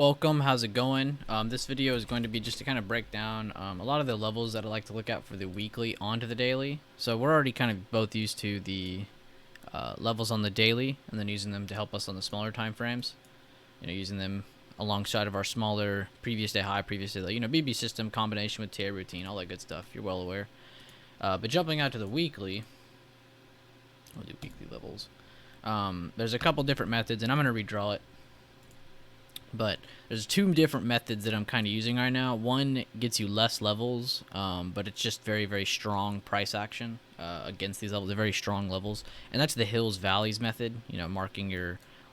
Welcome, how's it going? This video is going to be just to kind of break down a lot of the levels that I like to look at for the weekly onto the daily. So we're already kind of both used to the levels on the daily and then using them to help us on the smaller time frames. Using them alongside of our smaller previous day high, previous day low, BB system combination with TA routine, all that good stuff. You're well aware. But jumping out to the weekly, we'll do weekly levels. There's a couple different methods, and I'm going to redraw it. But there's two different methods that I'm kind of using right now. One gets you less levels, but it's just very, very strong price action against these levels. They're very strong levels, and that's the hills valleys method. Marking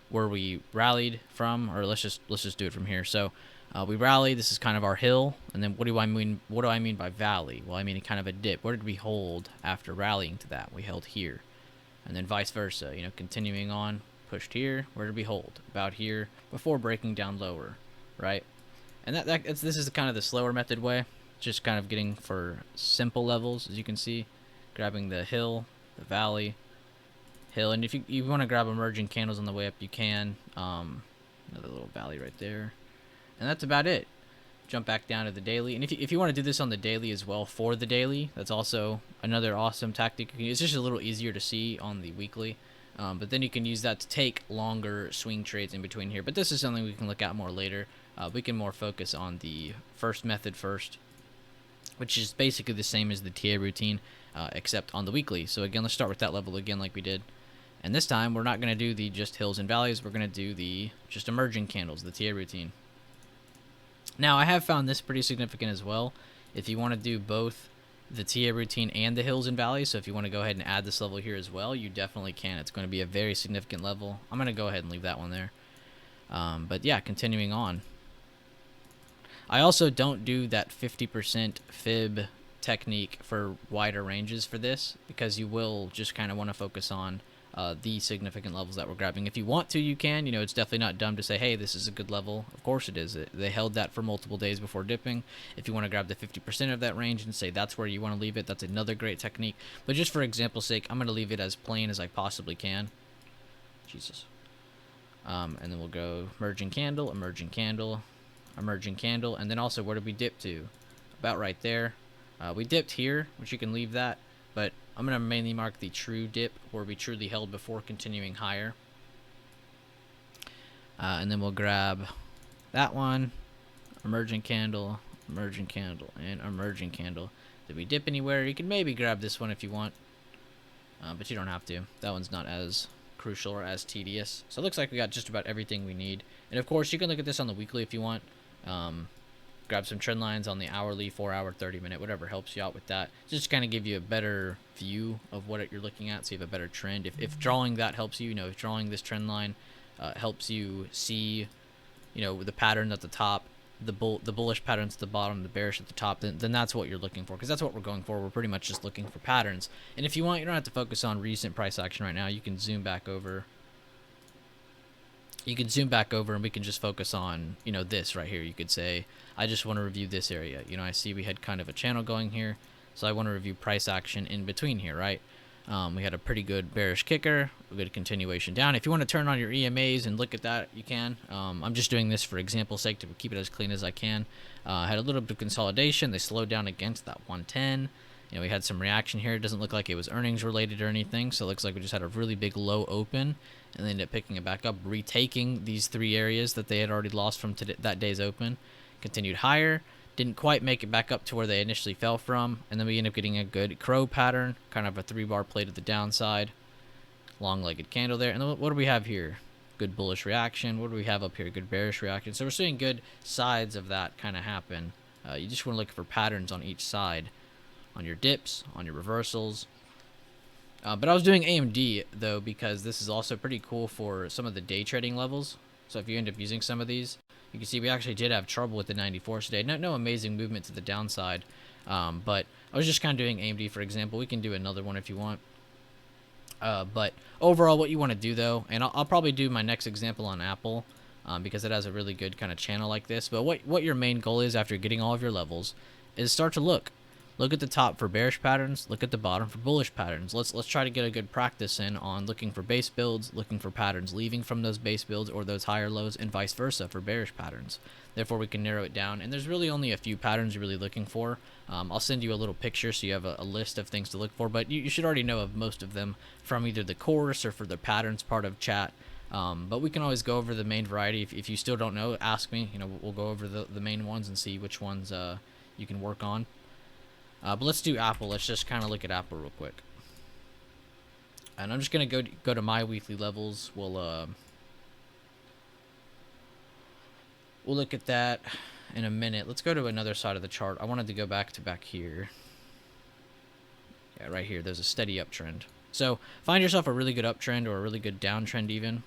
where we rallied from, or let's just do it from here. So we rally. This is kind of our hill, and then what do I mean? What do I mean by valley? Well, I mean kind of a dip. Where did we hold after rallying to that? We held here, and then vice versa. Continuing on. Pushed here, where did we hold? About here, before breaking down lower, right? And this is kind of the slower method way, just kind of getting for simple levels, as you can see, grabbing the hill, the valley, hill, and if you want to grab emerging candles on the way up, you can. Another little valley right there, and that's about it. Jump back down to the daily, and if you want to do this on the daily as well for the daily, that's also another awesome tactic. It's just a little easier to see on the weekly. But then you can use that to take longer swing trades in between here. But this is something we can look at more later. We can more focus on the first method first, which is basically the same as the TA routine, except on the weekly. So again, let's start with that level again like we did. And this time, we're not going to do the just hills and valleys. We're going to do the just emerging candles, the TA routine. Now, I have found this pretty significant as well. If you want to do both the TA routine and the hills and valleys, so if you want to go ahead and add this level here as well, you definitely can. It's going to be a very significant level. I'm going to go ahead and leave that one there. But yeah, continuing on. I also don't do that 50% fib technique for wider ranges for this, because you will just kind of want to focus on the significant levels that we're grabbing. If you want to, you can. It's definitely not dumb to say, hey, this is a good level. Of course it is. They held that for multiple days before dipping. If you want to grab the 50% of that range and say that's where you want to leave it, that's another great technique. But just for example's sake, I'm going to leave it as plain as I possibly can. Jesus. And then we'll go emerging candle, emerging candle, emerging candle, and then also where did we dip to? About right there. We dipped here, which you can leave that, but I'm going to mainly mark the true dip where we truly held before continuing higher. And then we'll grab that one, emerging candle, and emerging candle. Did we dip anywhere? You can maybe grab this one if you want, but you don't have to. That one's not as crucial or as tedious. So it looks like we got just about everything we need. And of course, you can look at this on the weekly if you want. Grab some trend lines on the hourly, 4 hour, 30 minute, whatever helps you out with that. Just kind of give you a better view of what you're looking at, so you have a better trend. If drawing that helps you, if drawing this trend line helps you see, the pattern at the top, the bullish patterns at the bottom, the bearish at the top, then that's what you're looking for, because that's what we're going for. We're pretty much just looking for patterns. And if you want, you don't have to focus on recent price action right now. You can zoom back over. And we can just focus on, this right here. You could say, I just want to review this area. I see we had kind of a channel going here, so I want to review price action in between here, right? We had a pretty good bearish kicker, a good continuation down. If you want to turn on your EMAs and look at that, you can. I'm just doing this for example's sake to keep it as clean as I can. Had a little bit of consolidation. They slowed down against that 110. We had some reaction here. It doesn't look like it was earnings related or anything, so it looks like we just had a really big low open and then ended up picking it back up, retaking these three areas that they had already lost from that day's open. Continued higher, didn't quite make it back up to where they initially fell from, and then we end up getting a good crow pattern, kind of a 3-bar play to the downside, long-legged candle there. And then what do we have here? Good bullish reaction. What do we have up here? Good bearish reaction. So we're seeing good sides of that kind of happen. You just want to look for patterns on each side, on your dips, on your reversals. But I was doing AMD, though, because this is also pretty cool for some of the day trading levels. So if you end up using some of these, you can see we actually did have trouble with the 94 today. No amazing movement to the downside, but I was just kind of doing AMD, for example. We can do another one if you want. But overall, what you want to do, though, and I'll probably do my next example on Apple, because it has a really good kind of channel like this. But what your main goal is after getting all of your levels is start to look. Look at the top for bearish patterns, look at the bottom for bullish patterns. Let's try to get a good practice in on looking for base builds, looking for patterns leaving from those base builds or those higher lows, and vice versa for bearish patterns. Therefore, we can narrow it down, and there's really only a few patterns you're really looking for. I'll send you a little picture so you have a list of things to look for, but you should already know of most of them from either the course or for the patterns part of chat. But we can always go over the main variety. If you still don't know, ask me. We'll go over the main ones and see which ones you can work on. But let's do Apple. Let's just kind of look at Apple real quick. And I'm just going to go to my weekly levels. We'll look at that in a minute. Let's go to another side of the chart. I wanted to go back here. Yeah, right here. There's a steady uptrend. So find yourself a really good uptrend or a really good downtrend even.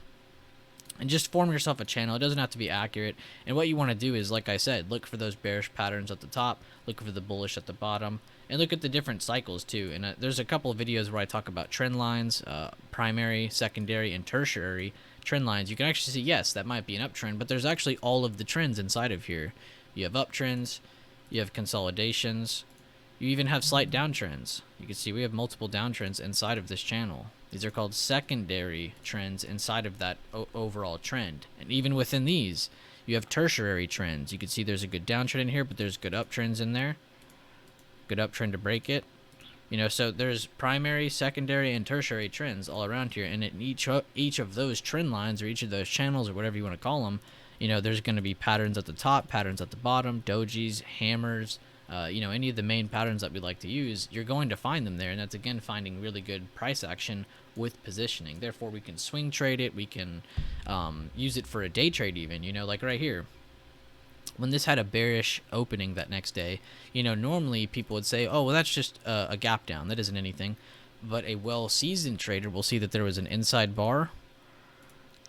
And just form yourself a channel. It doesn't have to be accurate. And what you want to do is, like I said, look for those bearish patterns at the top, look for the bullish at the bottom, and look at the different cycles too. And there's a couple of videos where I talk about trend lines, primary, secondary, and tertiary trend lines. You can actually see, yes, that might be an uptrend, but there's actually all of the trends inside of here. You have uptrends, you have consolidations, you even have slight downtrends. You can see we have multiple downtrends inside of this channel. These are called secondary trends inside of that overall trend. And even within these, you have tertiary trends. You can see there's a good downtrend in here, but there's good uptrends in there. Good uptrend to break it. So there's primary, secondary, and tertiary trends all around here. And in each of those trend lines or each of those channels or whatever you want to call them, there's going to be patterns at the top, patterns at the bottom, dojis, hammers, any of the main patterns that we like to use. You're going to find them there, and that's again finding really good price action with positioning. Therefore, we can swing trade it. We can use it for a day trade even. Like right here, when this had a bearish opening that next day, normally people would say, oh, well, that's just a gap down. That isn't anything. But a well-seasoned trader will see that there was an inside bar,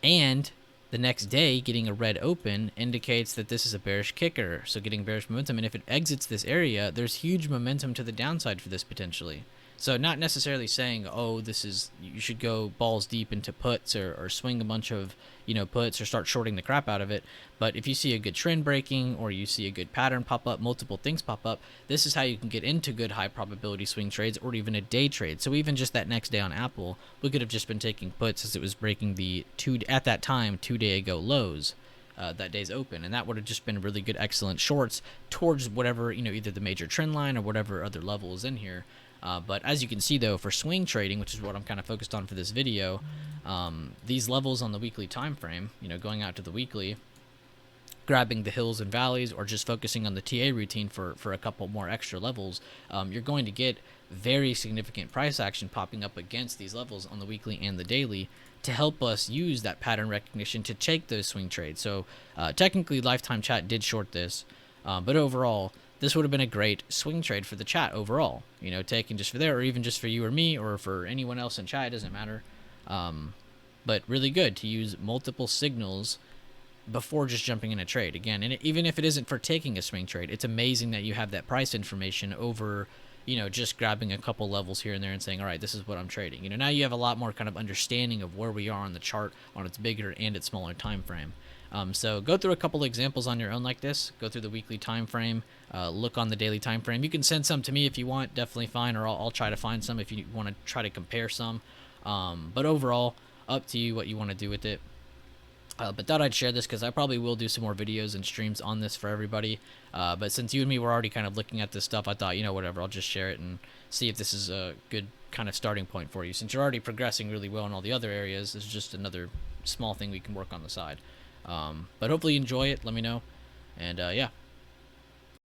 and the next day, getting a red open indicates that this is a bearish kicker, so getting bearish momentum. And if it exits this area, there's huge momentum to the downside for this potentially. So not necessarily saying, oh, you should go balls deep into puts or swing a bunch of, puts or start shorting the crap out of it. But if you see a good trend breaking or you see a good pattern pop up, multiple things pop up, this is how you can get into good high probability swing trades or even a day trade. So even just that next day on Apple, we could have just been taking puts as it was breaking the 2-day ago lows. That day's open, and that would have just been really good, excellent shorts towards whatever, either the major trend line or whatever other level is in here. But as you can see, though, for swing trading, which is what I'm kind of focused on for this video, these levels on the weekly time frame, going out to the weekly, grabbing the hills and valleys, or just focusing on the TA routine for a couple more extra levels, you're going to get very significant price action popping up against these levels on the weekly and the daily to help us use that pattern recognition to take those swing trades. So technically, Lifetime Chat did short this, but overall, this would have been a great swing trade for the chat overall, taking just for there, or even just for you or me, or for anyone else in chat, it doesn't matter. But really good to use multiple signals before just jumping in a trade. Again, and even if it isn't for taking a swing trade, it's amazing that you have that price information over, just grabbing a couple levels here and there and saying, all right, this is what I'm trading. Now you have a lot more kind of understanding of where we are on the chart on its bigger and its smaller time frame. So go through a couple examples on your own like this. Go through the weekly time frame. Look on the daily time frame. You can send some to me if you want, definitely fine, or I'll try to find some if you want to try to compare some. But overall, up to you what you want to do with it. But thought I'd share this because I probably will do some more videos and streams on this for everybody. But since you and me were already kind of looking at this stuff, I thought, whatever, I'll just share it and see if this is a good kind of starting point for you. Since you're already progressing really well in all the other areas, this is just another small thing we can work on the side. But hopefully you enjoy it. Let me know. And yeah,